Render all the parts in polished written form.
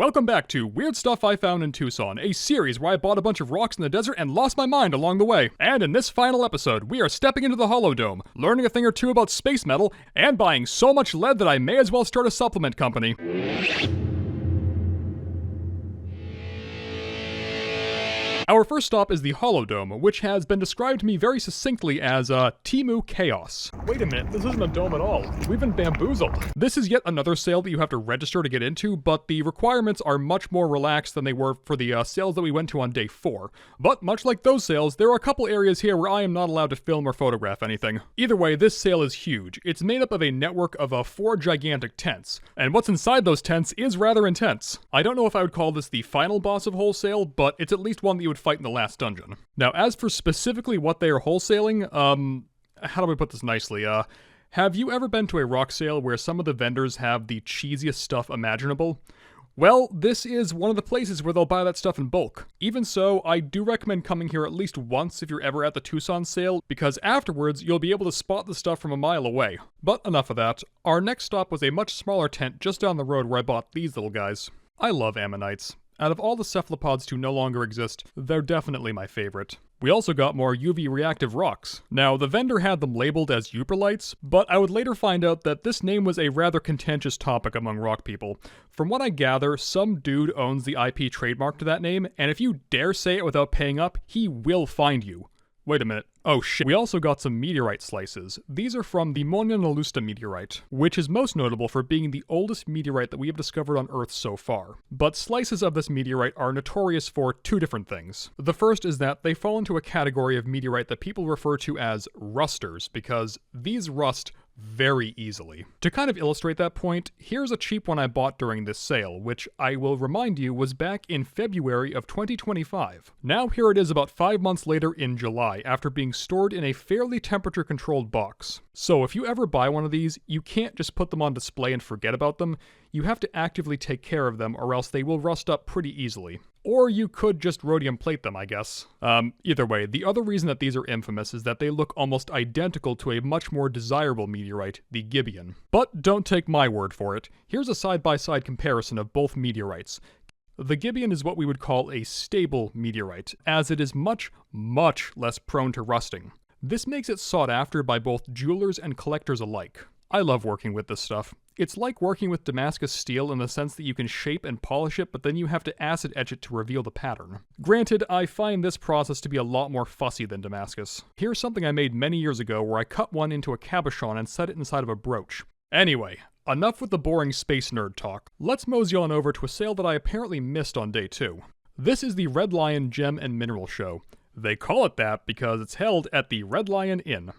Welcome back to Weird Stuff I Found in Tucson, a series where I bought a bunch of rocks in the desert and lost my mind along the way. And in this final episode, we are stepping into the Holodome, learning a thing or two about space metal, and buying so much lead that I may as well start a supplement company. Our first stop is the Holodome, which has been described to me very succinctly as Timu Chaos. Wait a minute, this isn't a dome at all. We've been bamboozled. This is yet another sale that you have to register to get into, but the requirements are much more relaxed than they were for the sales that we went to on day 4. But much like those sales, there are a couple areas here where I am not allowed to film or photograph anything. Either way, this sale is huge. It's made up of a network of 4 gigantic tents, and what's inside those tents is rather intense. I don't know if I would call this the final boss of wholesale, but it's at least one that you would fight in the last dungeon. Now, as for specifically what they are wholesaling, how do I put this nicely? Have you ever been to a rock sale where some of the vendors have the cheesiest stuff imaginable? Well, this is one of the places where they'll buy that stuff in bulk. Even so, I do recommend coming here at least once if you're ever at the Tucson sale, because afterwards you'll be able to spot the stuff from a mile away. But enough of that. Our next stop was a much smaller tent just down the road where I bought these little guys. I love ammonites. Out of all the cephalopods to no longer exist, they're definitely my favorite. We also got more UV reactive rocks. Now, the vendor had them labeled as Uperlites, but I would later find out that this name was a rather contentious topic among rock people. From what I gather, some dude owns the IP trademark to that name, and if you dare say it without paying up, he will find you. Wait a minute. Oh shit. We also got some meteorite slices. These are from the Monanalusta meteorite, which is most notable for being the oldest meteorite that we have discovered on Earth so far. But slices of this meteorite are notorious for 2 different things. The first is that they fall into a category of meteorite that people refer to as rusters, because these rust very easily. To kind of illustrate that point, here's a cheap one I bought during this sale, which I will remind you was back in February of 2025. Now here it is about 5 months later in July, after being stored in a fairly temperature-controlled box. So if you ever buy one of these, you can't just put them on display and forget about them. You have to actively take care of them, or else they will rust up pretty easily. Or you could just rhodium plate them, I guess. Either way, the other reason that these are infamous is that they look almost identical to a much more desirable meteorite, the Gibeon. But don't take my word for it. Here's a side-by-side comparison of both meteorites. The Gibeon is what we would call a stable meteorite, as it is much, much less prone to rusting. This makes it sought after by both jewelers and collectors alike. I love working with this stuff. It's like working with Damascus steel in the sense that you can shape and polish it, but then you have to acid etch it to reveal the pattern. Granted, I find this process to be a lot more fussy than Damascus. Here's something I made many years ago where I cut one into a cabochon and set it inside of a brooch. Anyway, enough with the boring space nerd talk. Let's mosey on over to a sale that I apparently missed on day 2. This is the Red Lion Gem and Mineral Show. They call it that because it's held at the Red Lion Inn.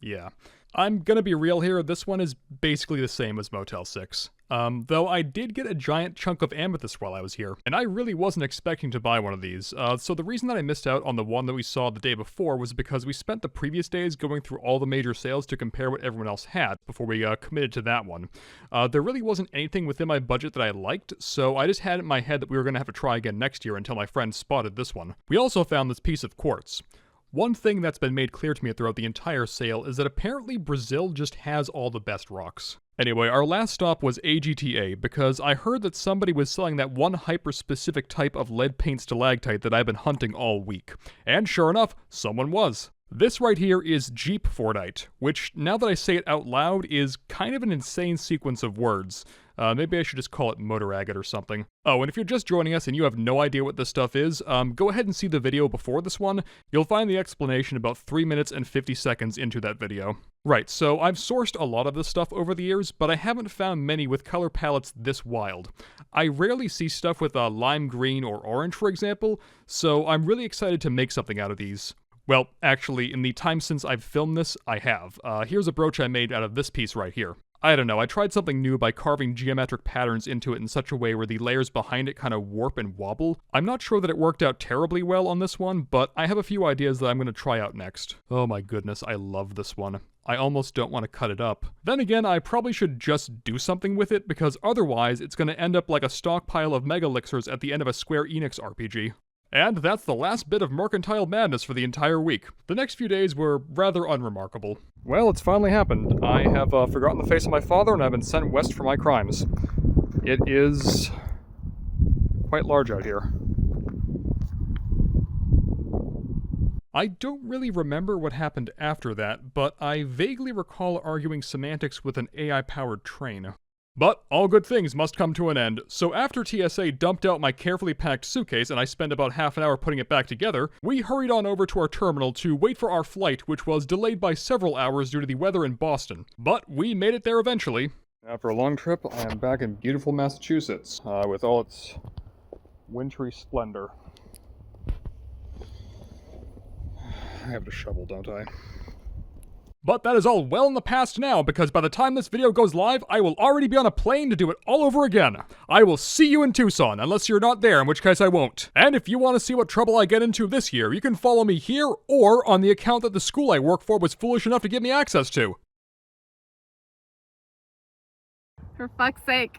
Yeah. I'm gonna be real here, this one is basically the same as Motel 6. Though I did get a giant chunk of amethyst while I was here, and I really wasn't expecting to buy one of these. So the reason that I missed out on the one that we saw the day before was because we spent the previous days going through all the major sales to compare what everyone else had before we committed to that one. There really wasn't anything within my budget that I liked, so I just had it in my head that we were gonna have to try again next year until my friend spotted this one. We also found this piece of quartz. One thing that's been made clear to me throughout the entire sale is that apparently Brazil just has all the best rocks. Anyway, our last stop was AGTA, because I heard that somebody was selling that one hyper-specific type of lead paint stalactite that I've been hunting all week. And sure enough, someone was. This right here is Jeep Fordite, which, now that I say it out loud, is kind of an insane sequence of words. Maybe I should just call it motor agate or something. Oh, and if you're just joining us and you have no idea what this stuff is, go ahead and see the video before this one. You'll find the explanation about 3 minutes and 50 seconds into that video. Right, so I've sourced a lot of this stuff over the years, but I haven't found many with color palettes this wild. I rarely see stuff with lime green or orange, for example, so I'm really excited to make something out of these. Well, actually, in the time since I've filmed this, I have. Here's a brooch I made out of this piece right here. I don't know, I tried something new by carving geometric patterns into it in such a way where the layers behind it kind of warp and wobble. I'm not sure that it worked out terribly well on this one, but I have a few ideas that I'm going to try out next. Oh my goodness, I love this one. I almost don't want to cut it up. Then again, I probably should just do something with it, because otherwise it's going to end up like a stockpile of Mega Elixirs at the end of a Square Enix RPG. And that's the last bit of mercantile madness for the entire week. The next few days were rather unremarkable. Well, it's finally happened. I have forgotten the face of my father, and I've been sent west for my crimes. It is quite large out here. I don't really remember what happened after that, but I vaguely recall arguing semantics with an AI-powered train. But all good things must come to an end, so after TSA dumped out my carefully packed suitcase and I spent about half an hour putting it back together, we hurried on over to our terminal to wait for our flight, which was delayed by several hours due to the weather in Boston. But we made it there eventually. After a long trip, I am back in beautiful Massachusetts, with all its wintry splendor. I have to shovel, don't I? But that is all well in the past now, because by the time this video goes live, I will already be on a plane to do it all over again. I will see you in Tucson, unless you're not there, in which case I won't. And if you want to see what trouble I get into this year, you can follow me here, or on the account that the school I work for was foolish enough to give me access to. For fuck's sake.